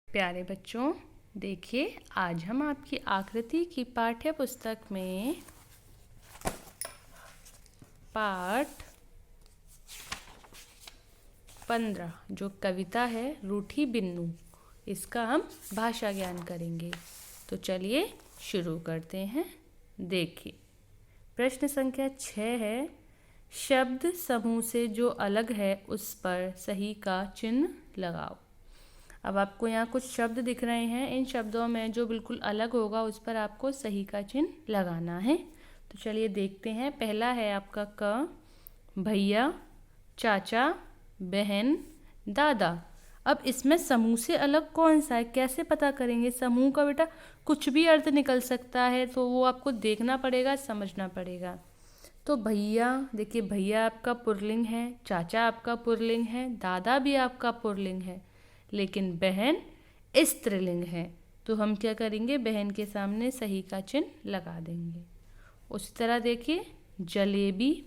प्यारे बच्चों, देखिए आज हम आपकी आकृति की पाठ्य पुस्तक में पाठ 15 जो कविता है रूठी बिन्नू, इसका हम भाषा ज्ञान करेंगे। तो चलिए शुरू करते हैं। देखिए प्रश्न संख्या 6 है, शब्द समूह से जो अलग है उस पर सही का चिन्ह लगाओ। अब आपको यहाँ कुछ शब्द दिख रहे हैं, इन शब्दों में जो बिल्कुल अलग होगा उस पर आपको सही का चिन्ह लगाना है। तो चलिए देखते हैं। पहला है आपका क, भैया, चाचा, बहन, दादा। अब इसमें समूह से अलग कौन सा है, कैसे पता करेंगे? समूह का बेटा कुछ भी अर्थ निकल सकता है, तो वो आपको देखना पड़ेगा, समझना पड़ेगा। तो भैया, देखिए भैया आपका पुल्लिंग है, चाचा आपका पुल्लिंग है, दादा भी आपका पुल्लिंग है, लेकिन बहन स्त्रीलिंग है। तो हम क्या करेंगे, बहन के सामने सही का चिन्ह लगा देंगे। उसी तरह देखिए जलेबी,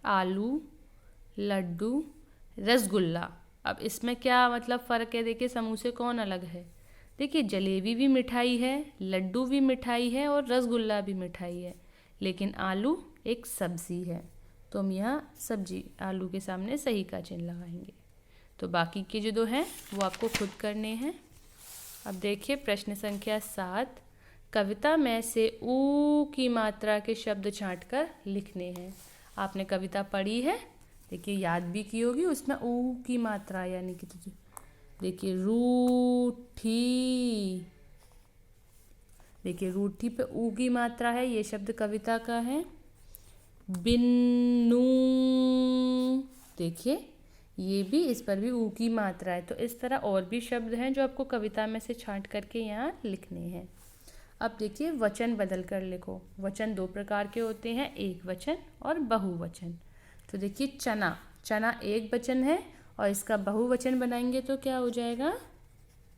आलू, लड्डू, रसगुल्ला। अब इसमें क्या मतलब फ़र्क है? देखिए समूह से कौन अलग है। देखिए जलेबी भी मिठाई है, लड्डू भी मिठाई है और रसगुल्ला भी मिठाई है, लेकिन आलू एक सब्ज़ी है। तो हम यहाँ सब्जी आलू के सामने सही का चिन्ह लगाएंगे। तो बाकी के जो दो हैं वो आपको खुद करने हैं। अब देखिए प्रश्न संख्या 7, कविता में से ऊ की मात्रा के शब्द छांटकर लिखने हैं। आपने कविता पढ़ी है, देखिए याद भी की होगी, उसमें ऊ की मात्रा यानी कि देखिए रूठी, देखिए रूठी पे ऊ की मात्रा है, ये शब्द कविता का है। बिन्नू, देखिए ये भी, इस पर भी ऊ की मात्रा है। तो इस तरह और भी शब्द हैं जो आपको कविता में से छांट करके यहाँ लिखने हैं। अब देखिए वचन बदल कर लिखो। वचन दो प्रकार के होते हैं, एक वचन और बहुवचन। तो देखिए चना, चना एक वचन है और इसका बहुवचन बनाएंगे तो क्या हो जाएगा,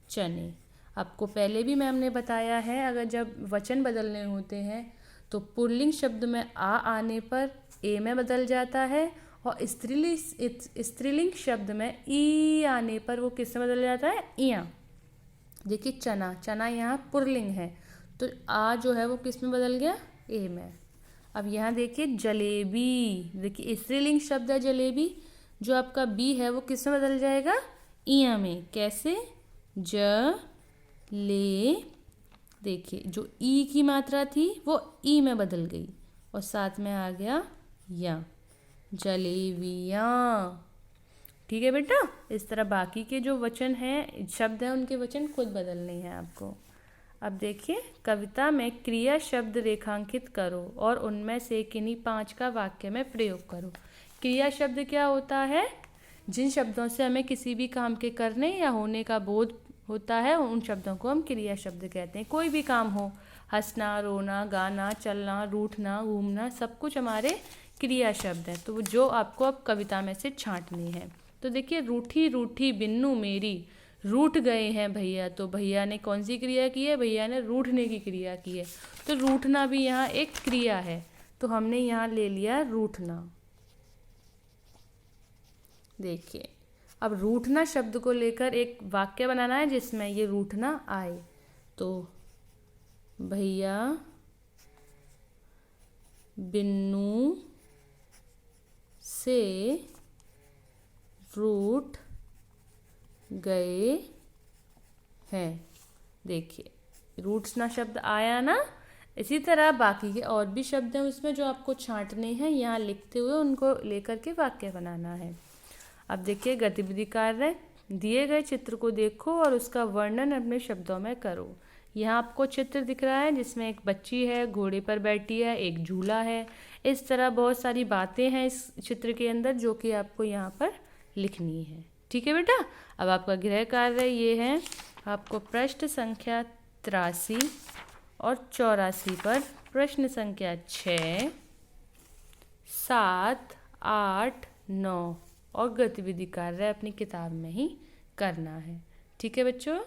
चने। आपको पहले भी मैम ने बताया है, अगर जब वचन बदलने होते हैं तो पुल्लिंग शब्द में आ आने पर ए में बदल जाता है, और स्त्रीलिंग शब्द में ई आने पर वो किस में बदल जाता है, इया। देखिए चना, चना यहाँ पुल्लिंग है, तो आ जो है वो किस में बदल गया, ए में। अब यहाँ देखिए जलेबी, देखिए स्त्रीलिंग शब्द है जलेबी, जो आपका बी है वो किस में बदल जाएगा, इया में। कैसे, ज ले, देखिए जो ई की मात्रा थी वो ई में बदल गई और साथ में आ गया या, जलेबियाँ। ठीक है बेटा, इस तरह बाकी के जो वचन हैं, शब्द हैं, उनके वचन खुद बदलने हैं आपको। अब देखिए कविता में क्रिया शब्द रेखांकित करो और उनमें से किन्हीं 5 का वाक्य में प्रयोग करो। क्रिया शब्द क्या होता है, जिन शब्दों से हमें किसी भी काम के करने या होने का बोध होता है, उन शब्दों को हम क्रिया शब्द कहते हैं। कोई भी काम हो, हंसना, रोना, गाना, चलना, रूठना, घूमना, सब कुछ हमारे क्रिया शब्द है। तो जो आपको अब कविता में से छांटनी है। तो देखिए रूठी रूठी बिन्नू मेरी, रूठ गए हैं भैया। तो भैया ने कौन सी क्रिया की है, भैया ने रूठने की क्रिया की है। तो रूठना भी यहाँ एक क्रिया है, तो हमने यहाँ ले लिया रूठना। देखिए अब रूठना शब्द को लेकर एक वाक्य बनाना है जिसमें ये रूठना आए। तो भैया बिन्नू से रूठ गए हैं। देखिए रूठना शब्द आया ना। इसी तरह बाकी के और भी शब्द हैं उसमें जो आपको छांटने हैं, यहाँ लिखते हुए उनको लेकर के वाक्य बनाना है। अब देखिए गतिविधि कार्य, दिए गए चित्र को देखो और उसका वर्णन अपने शब्दों में करो। यहाँ आपको चित्र दिख रहा है जिसमें एक बच्ची है, घोड़े पर बैठी है, एक झूला है। इस तरह बहुत सारी बातें हैं इस चित्र के अंदर जो कि आपको यहाँ पर लिखनी है। ठीक है बेटा, अब आपका गृह कार्य ये है, आपको प्रश्न संख्या 83 और 84 पर प्रश्न संख्या 6, 7, 8, 9 और गतिविधि कार्य अपनी किताब में ही करना है। ठीक है बच्चों।